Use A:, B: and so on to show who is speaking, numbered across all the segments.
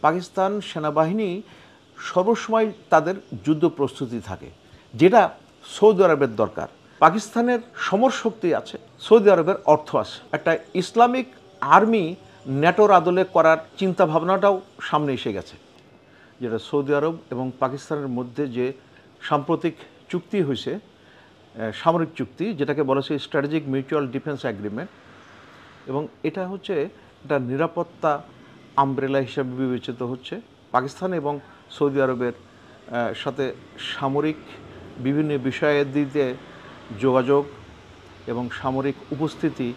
A: পাকিস্তান সেনাবাহিনী সর্বসময় তাদের যুদ্ধ প্রস্তুতি থাকে, যেটা সৌদি আরবের দরকার। পাকিস্তানের সমর শক্তি আছে, সৌদি আরবের অর্থ আছে। একটা ইসলামিক আর্মি ন্যাটোর আদলে করার চিন্তা ভাবনাটাও সামনে এসে গেছে, যেটা সৌদি আরব এবং পাকিস্তানের মধ্যে যে সাম্প্রতিক চুক্তি হয়েছে, সামরিক চুক্তি, যেটাকে বলা হচ্ছে স্ট্র্যাটেজিক মিউচুয়াল ডিফেন্স অ্যাগ্রিমেন্ট, এবং এটা হচ্ছে একটা নিরাপত্তা আমব্রেলা হিসাবে বিবেচিত হচ্ছে। পাকিস্তান এবং সৌদি আরবের সাথে সামরিক বিভিন্ন বিষয়াদিতে যোগাযোগ এবং সামরিক উপস্থিতি,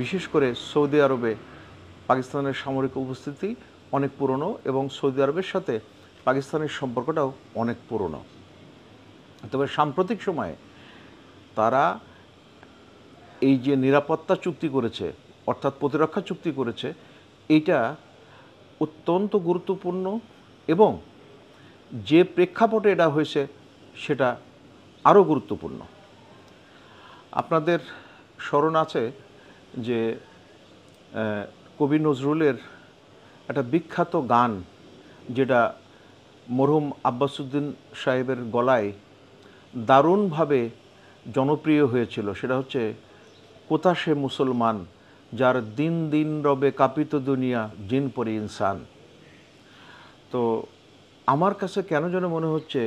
A: বিশেষ করে সৌদি আরবে পাকিস্তানের সামরিক উপস্থিতি অনেক পুরনো, এবং সৌদি আরবের সাথে পাকিস্তানের সম্পর্কটাও অনেক পুরনো। তবে সাম্প্রতিক সময়ে তারা এই যে নিরাপত্তা চুক্তি করেছে, অর্থাৎ প্রতিরক্ষা চুক্তি করেছে, এইটা অত্যন্ত গুরুত্বপূর্ণ, এবং যে প্রেক্ষাপটে এটা হয়েছে সেটা আরও গুরুত্বপূর্ণ। আপনাদের স্মরণ আছে যে কবি নজরুলের একটা বিখ্যাত গান, যেটা মরহুম আব্বাসউদ্দিন সাহেবের গলায় দারুণভাবে জনপ্রিয় হয়েছিল, সেটা হচ্ছে কোথা সে মুসলমান যার দিন দিন রবে কাঁপিত দুনিয়া জিন পরি ইনসান। তো আমার কাছে কেন যেন মনে হচ্ছে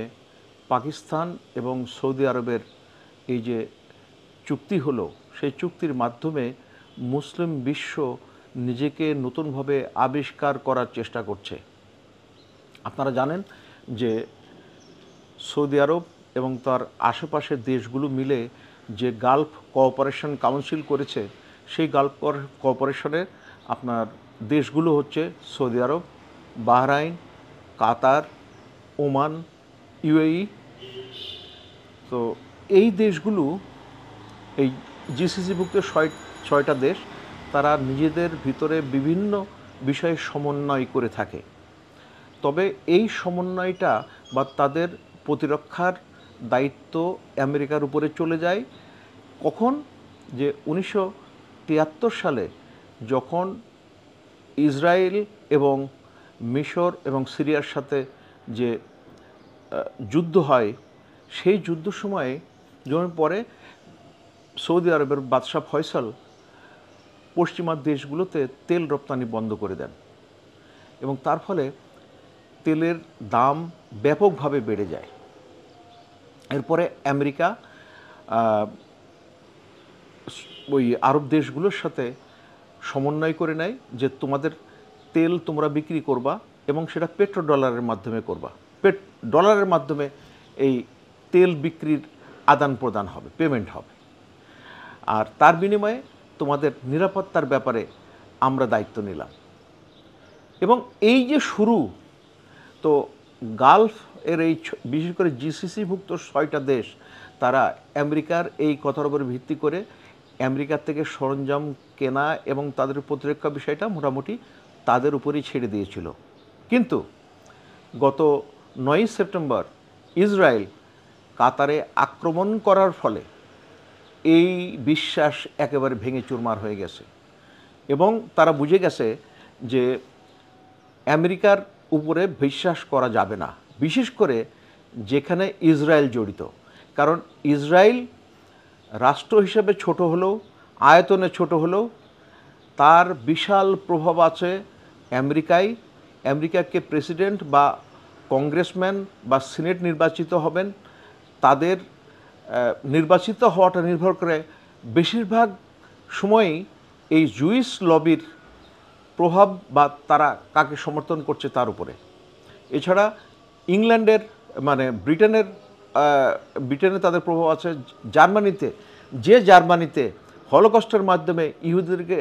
A: পাকিস্তান এবং সৌদি আরবের এই যে চুক্তি হলো, সেই চুক্তির মাধ্যমে মুসলিম বিশ্ব নিজেকে নতুনভাবে আবিষ্কার করার চেষ্টা করছে। আপনারা জানেন যে সৌদি আরব এবং তার আশেপাশের দেশগুলো মিলে যে গালফ কোঅপারেশন কাউন্সিল করেছে, সেই গালফ কোঅপারেশনের আপনার দেশগুলো হচ্ছে সৌদি আরব, বাহরাইন, কাতার, ওমান, ইউএই। তো এই দেশগুলো, এই জিসিসিভুক্ত ছয়টা দেশ, তারা নিজেদের ভিতরে বিভিন্ন বিষয়ে সমন্বয় করে থাকে। তবে এই সমন্বয়টা বা তাদের প্রতিরক্ষার দায়িত্ব আমেরিকার উপরে চলে যায় কখন? যে 1973 সালে যখন ইসরায়েল এবং মিশর এবং সিরিয়ার সাথে যে যুদ্ধ হয়, সেই যুদ্ধ সময়ে যেমন পরে সৌদি আরবের বাদশাহ ফয়সাল পশ্চিমা দেশগুলোতে তেল রপ্তানি বন্ধ করে দেন, এবং তার ফলে তেলের দাম ব্যাপকভাবে বেড়ে যায়। এরপরে আমেরিকা ওই আরব দেশগুলোর সাথে সমন্বয় করে নেয় যে তোমাদের তেল তোমরা বিক্রি করবা, এবং সেটা পেট্রো ডলারের মাধ্যমে করবা। ডলারের মাধ্যমে এই তেল বিক্রির আদান প্রদান হবে, পেমেন্ট হবে, আর তার বিনিময়ে তোমাদের নিরাপত্তার ব্যাপারে আমরা দায়িত্ব নিলাম। এবং এই যে শুরু, তো গালফ এর এই বিশেষ করে জিসিসিভুক্ত 6টা দেশ, তারা আমেরিকার এই কথার উপর ভিত্তি করে আমেরিকার থেকে সরঞ্জাম কেনা এবং তাদের প্রতিরক্ষা বিষয়টা মোটামুটি তাদের উপরেই ছেড়ে দিয়েছিল। কিন্তু গত 9 সেপ্টেম্বর ইসরায়েল কাতারে আক্রমণ করার ফলে এই বিশ্বাস একেবারে ভেঙে চুরমার হয়ে গেছে, এবং তারা বুঝে গেছে যে আমেরিকার উপরে বিশ্বাস করা যাবে না, বিশেষ করে যেখানে ইসরায়েল জড়িত। কারণ ইসরায়েল রাষ্ট্র হিসেবে ছোট হলেও, আয়তনে ছোট হলেও, তার বিশাল প্রভাব আছে আমেরিকায়। আমেরিকাকে প্রেসিডেন্ট বা কংগ্রেসম্যান বা সিনেট নির্বাচিত হবেন, তাদের নির্বাচিত হওয়াটা নির্ভর করে বেশিরভাগ সময়ই এই জুইস লবির প্রভাব বা তারা কাকে সমর্থন করছে তার উপরে। এছাড়া ইংল্যান্ডের মানে ব্রিটেনে তাদের প্রভাব আছে। জার্মানিতে হলোকস্টের মাধ্যমে ইহুদিদেরকে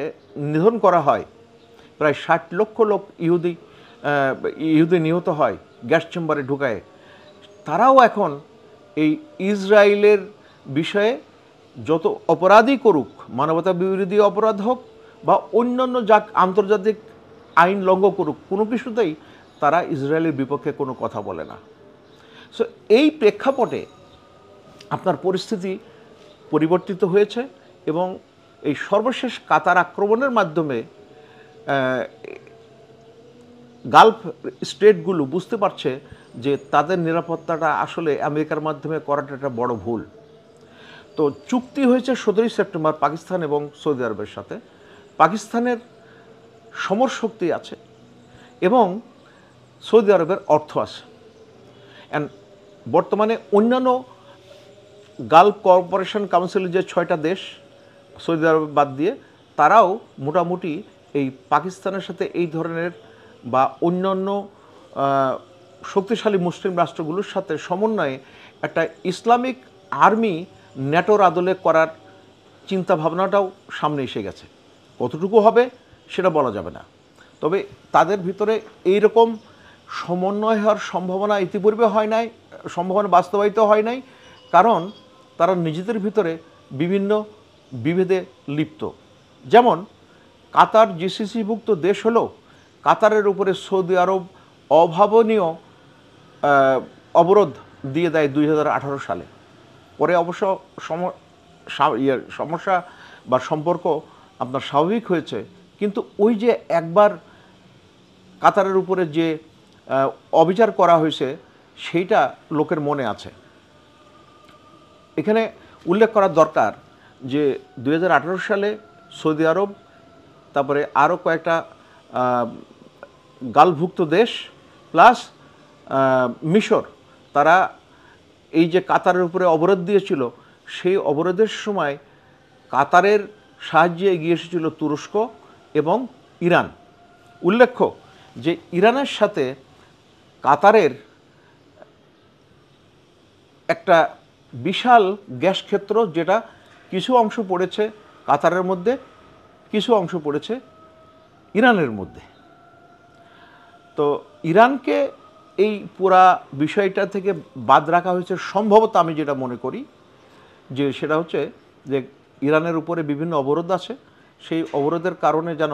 A: নিধন করা হয়, প্রায় 60 লক্ষ লোক ইহুদি নিহত হয় গ্যাস চেম্বারে ঢুকায়। তারাও এখন এই ইসরায়েলের বিষয়ে যত অপরাধই করুক, মানবতা বিরোধী অপরাধ হোক বা অন্যান্য যা আন্তর্জাতিক আইন লঙ্ঘন করুক, কোনো কিছুতেই তারা ইসরায়েলের বিপক্ষে কোনো কথা বলে না। সো এই প্রেক্ষাপটে আপনার পরিস্থিতি পরিবর্তিত হয়েছে, এবং এই সর্বশেষ কাতার আক্রমণের মাধ্যমে গালফ স্টেটগুলো বুঝতে পারছে যে তাদের নিরাপত্তাটা আসলে আমেরিকার মাধ্যমে করাটা একটা বড় ভুল। তো চুক্তি হয়েছে 17ই সেপ্টেম্বর পাকিস্তান এবং সৌদি আরবের সাথে। পাকিস্তানের সমর শক্তি আছে এবং সৌদি আরবের অর্থ আছে। অ্যান্ড বর্তমানে অন্যান্য গালফ কোঅপারেশন কাউন্সিলের যে 6টা দেশ সৌদি আরব বাদ দিয়ে, তারাও মোটামুটি এই পাকিস্তানের সাথে এই ধরনের বা অন্যান্য শক্তিশালী মুসলিম রাষ্ট্রগুলোর সাথে সমন্বয়ে একটা ইসলামিক আর্মি ন্যাটোর আদলে করার চিন্তা ভাবনাটাও সামনে এসে গেছে। কতটুকু হবে সেটা বলা যাবে না, তবে তাদের ভিতরে এইরকম সমন্বয় হওয়ার সম্ভাবনা ইতিপূর্বে হয় নাই, সম্ভাবনা বাস্তবায়িত হয় নাই, কারণ তারা নিজেদের ভিতরে বিভিন্ন বিভেদে লিপ্ত। যেমন কাতার জিসিসিভুক্ত দেশ হলেও কাতারের উপরে সৌদি আরব অভাবনীয় অবরোধ দিয়ে দেয় 2018 সালে। পরে অবশ্য সমস্যা বা সম্পর্ক আপনার স্বাভাবিক হয়েছে, কিন্তু ওই যে একবার কাতারের উপরে যে অবিচার করা হয়েছে সেইটা লোকের মনে আছে। এখানে উল্লেখ করা দরকার যে 2018 সালে সৌদি আরব, তারপরে আরও কয়েকটা গালভুক্ত দেশ প্লাস মিশর, তারা এই যে কাতারের উপরে অবরোধ দিয়েছিল, সেই অবরোধের সময় কাতারের সাহায্যে এগিয়ে এসেছিল তুরস্ক এবং ইরান। উল্লেখ্য যে ইরানের সাথে কাতারের একটা বিশাল গ্যাস ক্ষেত্র, যেটা কিছু অংশ পড়েছে কাতারের মধ্যে, কিছু অংশ পড়েছে ইরানের মধ্যে। তো ইরানকে এই পুরা বিষয়টা থেকে বাদ রাখা হয়েছে সম্ভবত, আমি যেটা মনে করি যে সেটা হচ্ছে যে ইরানের উপরে বিভিন্ন অবরোধ আছে, সেই অবরোধের কারণে যেন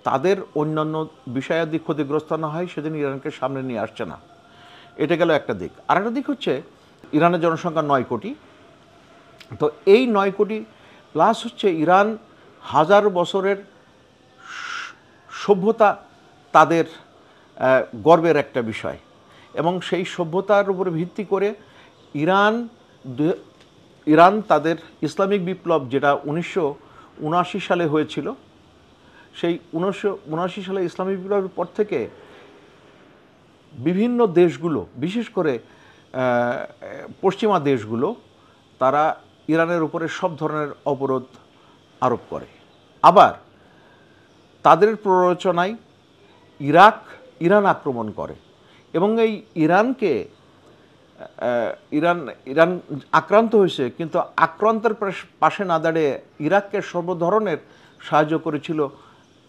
A: তাদের অন্যান্য বিষয়াদি ক্ষতিগ্রস্ত না হয়, সেদিন ইরানকে সামনে নিয়ে আসছে না। এটা গেল একটা দিক। আর একটা দিক হচ্ছে ইরানের জনসংখ্যা 9 কোটি। তো এই 9 কোটি প্লাস হচ্ছে ইরান হাজার বছরের সভ্যতা তাদের গর্বের একটা বিষয়, এবং সেই সভ্যতার উপরে ভিত্তি করে ইরান তাদের ইসলামিক বিপ্লব, যেটা 1979 সালে হয়েছিল, সেই 1979 সালে ইসলামিক বিপ্লবের পর থেকে বিভিন্ন দেশগুলো, বিশেষ করে পশ্চিমা দেশগুলো, তারা ইরানের উপরে সব ধরনের অবরোধ আরোপ করে। আবার তাদের প্ররোচনায় ইরান আক্রমণ করে, এবং এই ইরান আক্রান্ত হয়েছে, কিন্তু আক্রান্তের পাশে না দাঁড়িয়ে ইরাককে সর্ব ধরনের সাহায্য করেছিল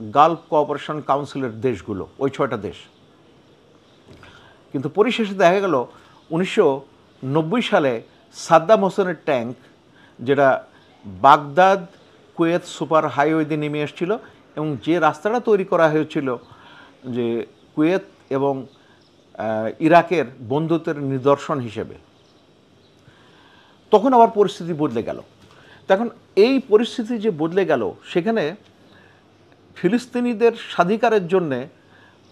A: গালফ কোঅপারেশন কাউন্সিলের দেশগুলো, ওই 6টা দেশ। কিন্তু পরিশেষে দেখা গেল 1990 সালে সাদ্দাম হোসেনের ট্যাঙ্ক, যেটা বাগদাদ কুয়েত সুপার হাইওয়েতে নেমে এসেছিল, এবং যে রাস্তাটা তৈরি করা হয়েছিল যে কুয়েত এবং ইরাকের বন্ধুত্বের নিদর্শন হিসেবে, তখন আবার পরিস্থিতি বদলে গেল। তখন এই পরিস্থিতি যে বদলে গেল, সেখানে ফিলিস্তিনিদের স্বাধিকারের জন্যে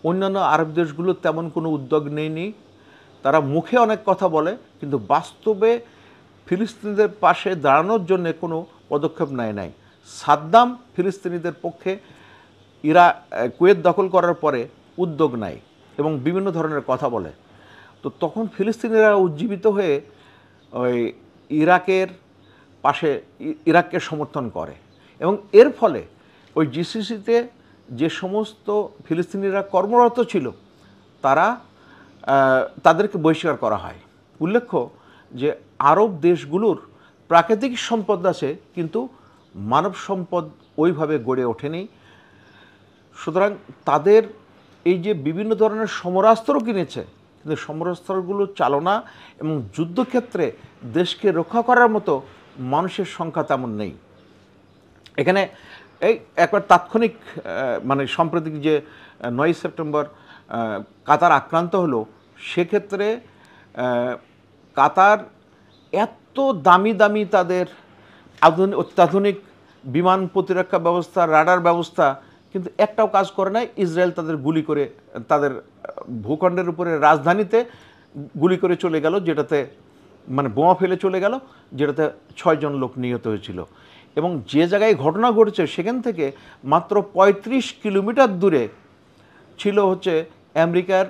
A: অন্যান্য আরব দেশগুলো তেমন কোনো উদ্যোগ নেয়নি। তারা মুখে অনেক কথা বলে, কিন্তু বাস্তবে ফিলিস্তিনিদের পাশে দাঁড়ানোর জন্য কোনো পদক্ষেপ নেয় নাই। সাদ্দাম ফিলিস্তিনিদের পক্ষে কুয়েত দখল করার পরে উদ্যোগ নেয় এবং বিভিন্ন ধরনের কথা বলে। তো তখন ফিলিস্তিনিরা উজ্জীবিত হয়ে ওই ইরাককে সমর্থন করে, এবং এর ফলে ওই জিসিসিতে যে সমস্ত ফিলিস্তিনিরা কর্মরত ছিল তাদেরকে বহিষ্কার করা হয়। উল্লেখ্য যে আরব দেশগুলোর প্রাকৃতিক সম্পদ আছে, কিন্তু মানব সম্পদ ওইভাবে গড়ে ওঠেনি। সুতরাং তাদের এই যে বিভিন্ন ধরনের সমরাস্ত্র কিনেছে, কিন্তু সমরাস্ত্রগুলো চালনা এবং যুদ্ধক্ষেত্রে দেশকে রক্ষা করার মতো মানুষের সংখ্যা তেমন নেই। এখানে এই একবার তাৎক্ষণিক মানে সাম্প্রতিক যে 9 সেপ্টেম্বর কাতার আক্রান্ত হলো, সেক্ষেত্রে কাতার এত দামি দামি তাদের অত্যাধুনিক বিমান প্রতিরক্ষা ব্যবস্থা, রাডার ব্যবস্থা কিন্তু একটাও কাজ করে নাই। ইসরায়েল তাদের গুলি করে তাদের ভূখণ্ডের উপরে রাজধানীতে গুলি করে চলে গেল, যেটাতে মানে বোমা ফেলে চলে গেল, যেটাতে 6 জন লোক নিহত হয়েছিল। এবং যে জায়গায় ঘটনা ঘটেছে সেখান থেকে মাত্র 35 কিলোমিটার দূরে ছিল হচ্ছে আমেরিকার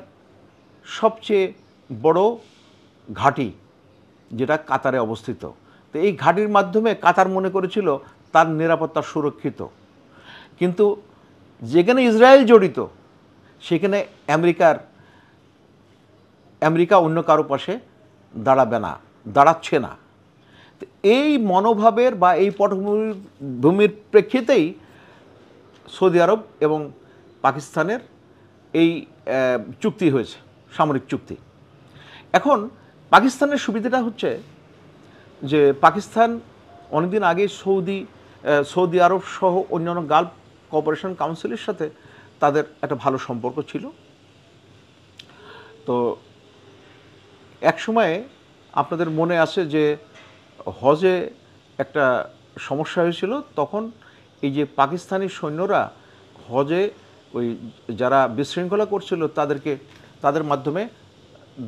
A: সবচেয়ে বড় ঘাঁটি, যেটা কাতারে অবস্থিত। তো এই ঘাঁটির মাধ্যমে কাতার মনে করেছিল তার নিরাপত্তা সুরক্ষিত, কিন্তু যেখানে ইসরায়েল জড়িত সেখানে আমেরিকা অন্য কারো পাশে দাঁড়াবে না, দাঁড়াচ্ছে না। তো এই মনোভাবের বা এই পটভূমির প্রেক্ষিতেই সৌদি আরব এবং পাকিস্তানের এই চুক্তি হয়েছে, সামরিক চুক্তি। এখন পাকিস্তানের সুবিধাটা হচ্ছে যে পাকিস্তান অনেকদিন আগে সৌদি আরব সহ অন্যান্য গালফ কোঅপারেশন কাউন্সিলের সাথে তাদের একটা ভালো সম্পর্ক ছিল। তো এক সময়ে আপনাদের মনে আছে যে হজে একটা সমস্যা হয়েছিল, তখন এই যে পাকিস্তানি সৈন্যরা হজে ওই যারা বিশৃঙ্খলা করছিল তাদের মাধ্যমে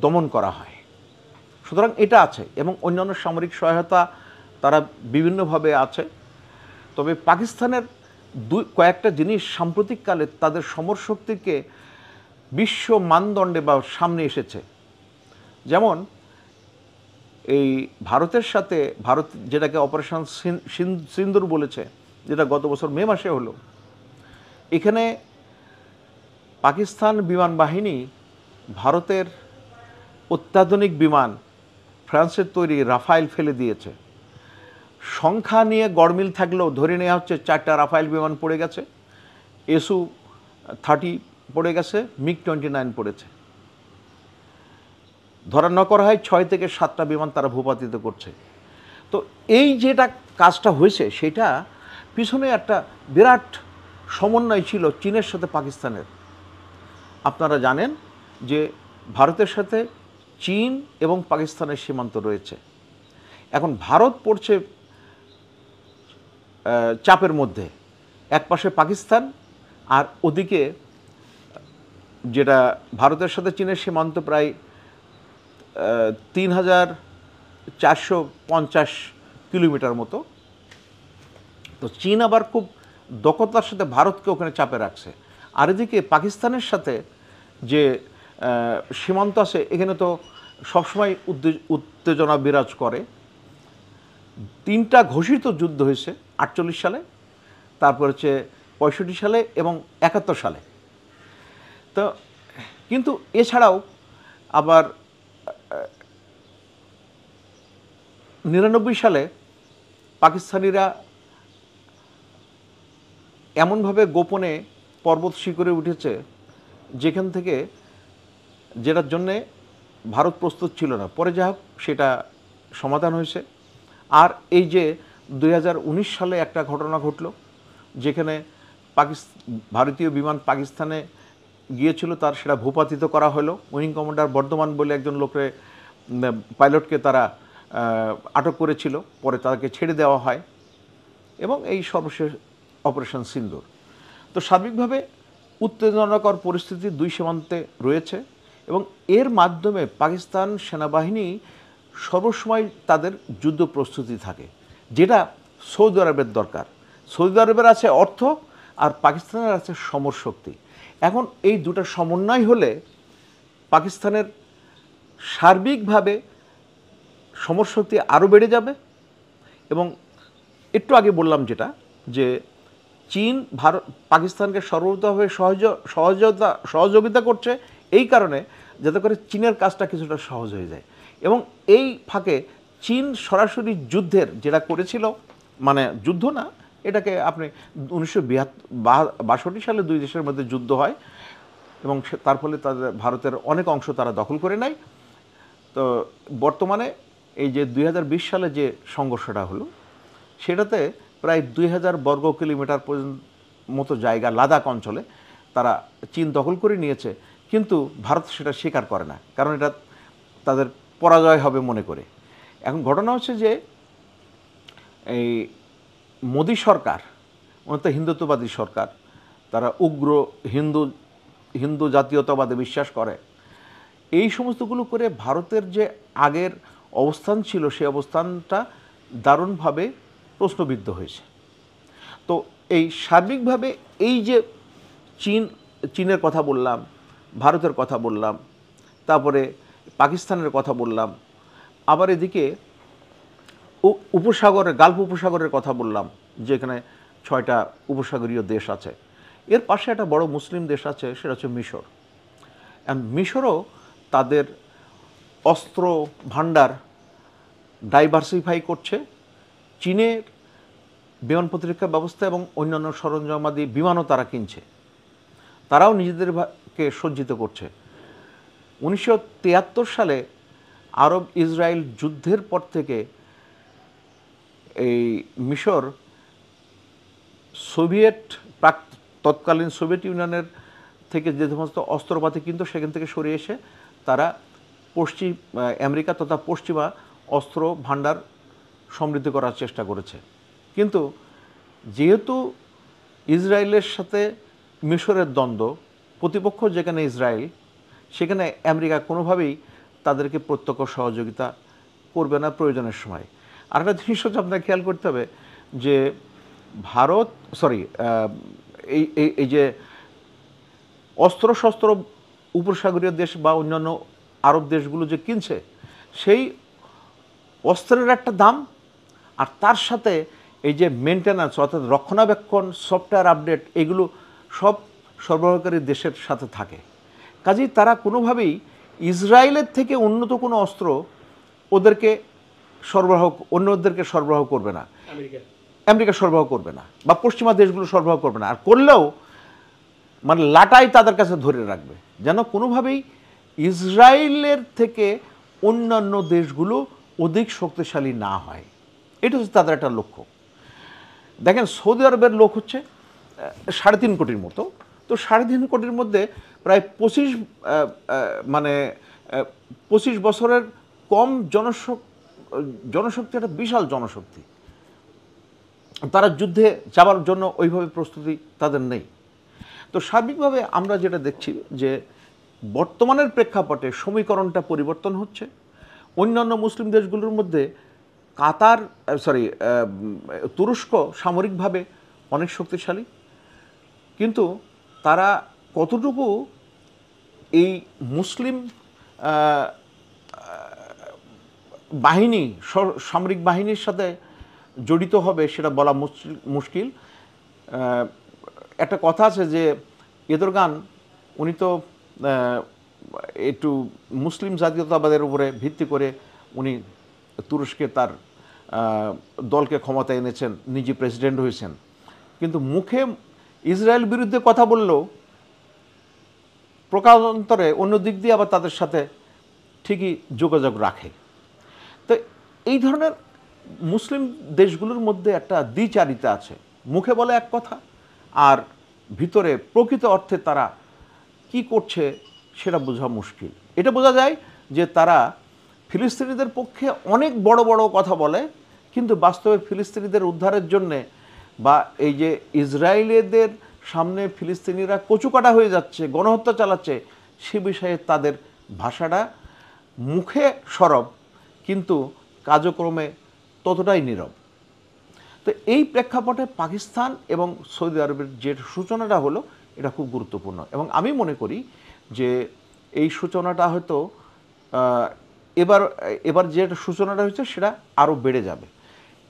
A: দমন করা হয়। সুতরাং এটা আছে এবং অন্যান্য সামরিক সহায়তা তারা বিভিন্নভাবে আছে। তবে পাকিস্তানের কয়েকটা জিনিস সাম্প্রতিককালে তাদের সমর শক্তিকে বিশ্ব মানদণ্ডে বা সামনে এসেছে। যেমন এই ভারতের সাথে ভারত যেটাকে অপারেশন সিন্দুর বলেছে, যেটা গত বছর মে মাসে হলো, এখানে পাকিস্তান বিমান বাহিনী ভারতের অত্যাধুনিক বিমান ফ্রান্সের তৈরি রাফাইল ফেলে দিয়েছে। সংখ্যা নিয়ে গড়মিল থাকলেও ধরে নেওয়া হচ্ছে 4টা রাফাইল বিমান পড়ে গেছে, SU-30 পড়ে গেছে, MiG-29 পড়েছে। ধরা না করা হয় 6 থেকে 7টা বিমান তারা ভূপাতিত করছে। তো এই যেটা কাজটা হয়েছে সেটা পিছনে একটা বিরাট সমন্বয় ছিল চীনের সাথে পাকিস্তানের। আপনারা জানেন যে ভারতের সাথে চীন এবং পাকিস্তানের সীমান্ত রয়েছে। এখন ভারত পড়ছে চাপের মধ্যে, এক পাশে পাকিস্তান আর ওদিকে যেটা ভারতের সাথে চীনের সীমান্ত প্রায় 3450 কিলোমিটার মতো। তো চীন আবার খুব দক্ষতার সাথে ভারতকে ওখানে চাপে রাখছে। আর এদিকে পাকিস্তানের সাথে যে সীমান্ত আছে এখানে তো সবসময় উত্তেজনা বিরাজ করে। 3টা ঘোষিত যুদ্ধ হয়েছে 48 সালে, তারপর হচ্ছে 65 সালে এবং 71 সালে। তো কিন্তু এছাড়াও আবার 99 সালে পাকিস্তানিরা এমনভাবে গোপনে পর্বত শিখরে উঠেছে যেখান থেকে যেটার জন্যে ভারত প্রস্তুত ছিল না। পরে যা হোক সেটা সমাধান হয়েছে। আর এই যে 2019 সালে একটা ঘটনা ঘটল যেখানে ভারতীয় বিমান পাকিস্তানে গিয়েছিল, তার সেটা ভূপাতিত করা হলো। উইং কমান্ডার বর্ধমান বলে একজন পাইলটকে তারা আটক করেছিল, পরে তাকে ছেড়ে দেওয়া হয় এবং এই সর্বশেষ অপারেশন সিন্দুর। তো সার্বিকভাবে উত্তেজনাকর পরিস্থিতি দুই সীমান্তে রয়েছে এবং এর মাধ্যমে পাকিস্তান সেনাবাহিনী সর্বসময় তাদের যুদ্ধ প্রস্তুতি থাকে, যেটা সৌদি আরবের দরকার। সৌদি আরবের আছে অর্থ আর পাকিস্তানের আছে সমর শক্তি। এখন এই দুটো সমন্বয় হলে পাকিস্তানের সার্বিকভাবে সমর শক্তি আরও বেড়ে যাবে। এবং একটু আগে বললাম যেটা, যে চীন পাকিস্তানকে সর্বতভাবে সহযোগিতা করছে এই কারণে যাতে করে চীনের কাজটা কিছুটা সহজ হয়ে যায়। এবং এই ফাঁকে চীন সরাসরি যুদ্ধের যেটা করেছিল, মানে যুদ্ধ না, এটাকে আপনি 1962 সালে দুই দেশের মধ্যে যুদ্ধ হয় এবং তার ফলে তাদের ভারতের অনেক অংশ তারা দখল করে নেয়। তো বর্তমানে এই যে 2020 সালে যে সংঘর্ষটা হলো সেটাতে প্রায় 2000 বর্গ কিলোমিটার পর্যন্ত মতো জায়গা লাদাখ অঞ্চলে তারা চীন দখল করে নিয়েছে, কিন্তু ভারত সেটা স্বীকার করে না, কারণ এটা তাদের পরাজয় হবে মনে করে। এখন ঘটনা হচ্ছে যে এই মোদি সরকার, মূলত হিন্দুত্ববাদী সরকার, তারা উগ্র হিন্দু হিন্দু জাতীয়তাবাদে বিশ্বাস করে। এই সমস্তগুলো করে ভারতের যে আগের অবস্থান ছিল সেই অবস্থানটা দারুণভাবে প্রশ্নবিদ্ধ হয়েছে। তো এই সার্বিকভাবে এই যে চীনের কথা বললাম, ভারতের কথা বললাম, তারপরে পাকিস্তানের কথা বললাম, আবার এদিকে উপসাগরের গালফ উপসাগরের কথা বললাম, যেখানে 6টা উপসাগরীয় দেশ আছে। এর পাশে একটা বড় মুসলিম দেশ আছে, সেটা হচ্ছে মিশর। মিশরও তাদের অস্ত্র ভাণ্ডার ডাইভার্সিফাই করছে। চীনের বিমান প্রতিরক্ষা ব্যবস্থা এবং অন্যান্য সরঞ্জামাদি বিমানও তারা কিনছে, তারাও নিজেদেরকে সজ্জিত করছে। 1973 সালে আরব ইসরায়েল যুদ্ধের পর থেকে এই মিশর তৎকালীন সোভিয়েত ইউনিয়নের থেকে যে সমস্ত অস্ত্রপাতি কিন্তু সেখান থেকে সরিয়ে এসে তারা আমেরিকা তথা পশ্চিমা অস্ত্র ভাণ্ডার সমৃদ্ধ করার চেষ্টা করেছে। কিন্তু যেহেতু ইসরায়েলের সাথে মিশরের দ্বন্দ্ব, প্রতিপক্ষ যেখানে ইসরায়েল, সেখানে আমেরিকা কোনোভাবেই তাদেরকে প্রত্যক্ষ সহযোগিতা করবে না প্রয়োজনের সময়। আরেকটা জিনিস হচ্ছে আপনাকে খেয়াল করতে হবে যে এই যে অস্ত্রশস্ত্র উপসাগরীয় দেশ বা অন্যান্য আরব দেশগুলো যে কিনছে, সেই অস্ত্রের একটা দাম, আর তার সাথে এই যে মেনটেন্যান্স অর্থাৎ রক্ষণাবেক্ষণ, সফটওয়্যার আপডেট, এগুলো সব সরবরাহকারী দেশের সাথে থাকে। কাজেই তারা কোনোভাবেই ইসরায়েলের থেকে উন্নত কোনো অস্ত্র অন্যদেরকে সরবরাহ করবে না, আমেরিকা সরবরাহ করবে না, বা পশ্চিমা দেশগুলো সরবরাহ করবে না। আর করলেও মানে লাটাই তাদের কাছে ধরে রাখবে, যেন কোনোভাবেই ইসরায়েলের থেকে অন্যান্য দেশগুলো অধিক শক্তিশালী না হয়। এটা হচ্ছে তাদের একটা লক্ষ্য। দেখেন, সৌদি আরবের লোক হচ্ছে 3.5 কোটির মতো। তো 3.5 কোটির মধ্যে প্রায় 25 বছরের কম জনশক্তি, একটা বিশাল জনশক্তি। তারা যুদ্ধে যাওয়ার জন্য ওইভাবে প্রস্তুতি তাদের নেই। তো সার্বিকভাবে আমরা যেটা দেখছি যে বর্তমানের প্রেক্ষাপটে সমীকরণটা পরিবর্তন হচ্ছে। অন্যান্য মুসলিম দেশগুলোর মধ্যে তুরস্ক সামরিকভাবে অনেক শক্তিশালী, কিন্তু তারা কতটুকু এই মুসলিম বাহিনী, সামরিক বাহিনীর সাথে জড়িত হবে সেটা বলা মুশকিল। একটা কথা আছে যে এরদোগান উনি তো একটু মুসলিম জাতীয়তাবাদের উপরে ভিত্তি করে উনি তুরস্কে তার দলকে ক্ষমতায় এনেছেন, নিজে প্রেসিডেন্ট হয়েছেন, কিন্তু মুখে ইসরায়েল বিরুদ্ধে কথা বললেও প্রকারান্তরে অন্য দিক দিয়ে আবার তাদের সাথে ঠিকই যোগাযোগ রাখে। তো এই ধরনের মুসলিম দেশগুলোর মধ্যে একটা দ্বিচারিতা আছে, মুখে বলে এক কথা আর ভিতরে প্রকৃত অর্থে তারা কি করছে সেটা বোঝা মুশকিল। এটা বোঝা যায় যে তারা ফিলিস্তিনিদের পক্ষে অনেক বড় বড় কথা বলে, কিন্তু বাস্তবে ফিলিস্তিনিদের উদ্ধারের জন্যে বা এই যে ইসরায়েলিদের সামনে ফিলিস্তিনিরা কচুকাটা হয়ে যাচ্ছে, গণহত্যা চালাচ্ছে, সে বিষয়ে তাদের ভাষাটা মুখে সরব কিন্তু কার্যক্রমে ততটাই নীরব। তো এই প্রেক্ষাপটে পাকিস্তান এবং সৌদি আরবের যে সূচনাটা হলো এটা খুব গুরুত্বপূর্ণ, এবং আমি মনে করি যে এই সূচনাটা হয়তো এবার যে সূচনাটা হয়েছে সেটা আরও বেড়ে যাবে।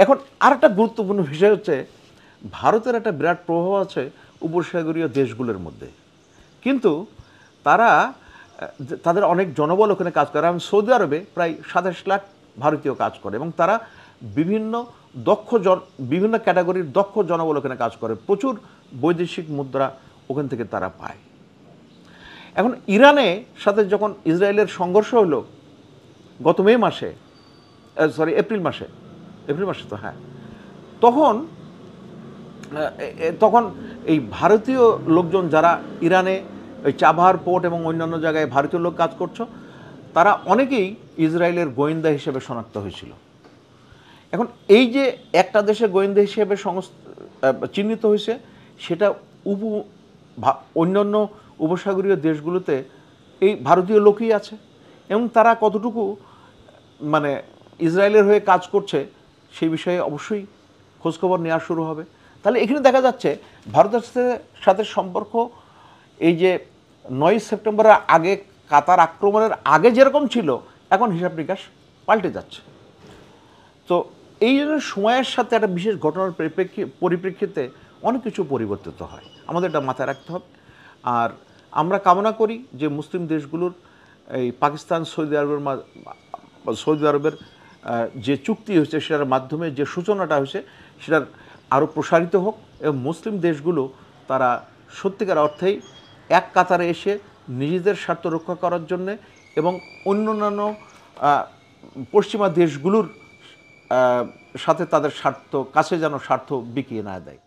A: এখন আরেকটা গুরুত্বপূর্ণ বিষয় হচ্ছে ভারতের একটা বিরাট প্রভাব আছে উপসাগরীয় দেশগুলোর মধ্যে, কিন্তু তাদের অনেক জনবল ওখানে কাজ করে। এবং সৌদি আরবে প্রায় 27 লাখ ভারতীয় কাজ করে, এবং তারা বিভিন্ন ক্যাটাগরির দক্ষ জনবল ওখানে কাজ করে, প্রচুর বৈদেশিক মুদ্রা ওখান থেকে তারা পায়। এখন ইরানের সাথে যখন ইসরায়েলের সংঘর্ষ হলো গত এপ্রিল মাসে তো হ্যাঁ, তখন এই ভারতীয় লোকজন যারা ইরানে ওই চাবাহার পোর্ট এবং অন্যান্য জায়গায় ভারতীয় লোক কাজ করছো, তারা অনেকেই ইসরায়েলের গোয়েন্দা হিসেবে শনাক্ত হয়েছিল। এখন এই যে একটা দেশে গোয়েন্দা হিসেবে চিহ্নিত হয়েছে, সেটা অন্যান্য উপসাগরীয় দেশগুলোতে এই ভারতীয় লোকই আছে, এবং তারা কতটুকু মানে ইসরায়েলের হয়ে কাজ করছে সেই বিষয়ে অবশ্যই খোঁজখবর নেওয়া শুরু হবে। তাহলে এখানে দেখা যাচ্ছে ভারতের সাথে সম্পর্ক এই যে 9 সেপ্টেম্বরের আগে, কাতার আক্রমণের আগে যেরকম ছিল, এখন হিসাব নিকাশ পাল্টে যাচ্ছে। তো এই জন্য সময়ের সাথে একটা বিশেষ ঘটনার পরিপ্রেক্ষিতে অনেক কিছু পরিবর্তিত হয়, আমাদের এটা মাথায় রাখতে হবে। আর আমরা কামনা করি যে মুসলিম দেশগুলোর এই পাকিস্তান সৌদি আরবের যে চুক্তি হয়েছে সেটার মাধ্যমে যে সূচনাটা হয়েছে সেটার আরও প্রসারিত হোক, এবং মুসলিম দেশগুলো তারা সত্যিকার অর্থেই এক কাতারে এসে নিজেদের স্বার্থ রক্ষা করার জন্যে এবং অন্যান্য পশ্চিমা দেশগুলোর সাথে তাদের স্বার্থ কাছে যেন স্বার্থ বিকিয়ে না দেয়।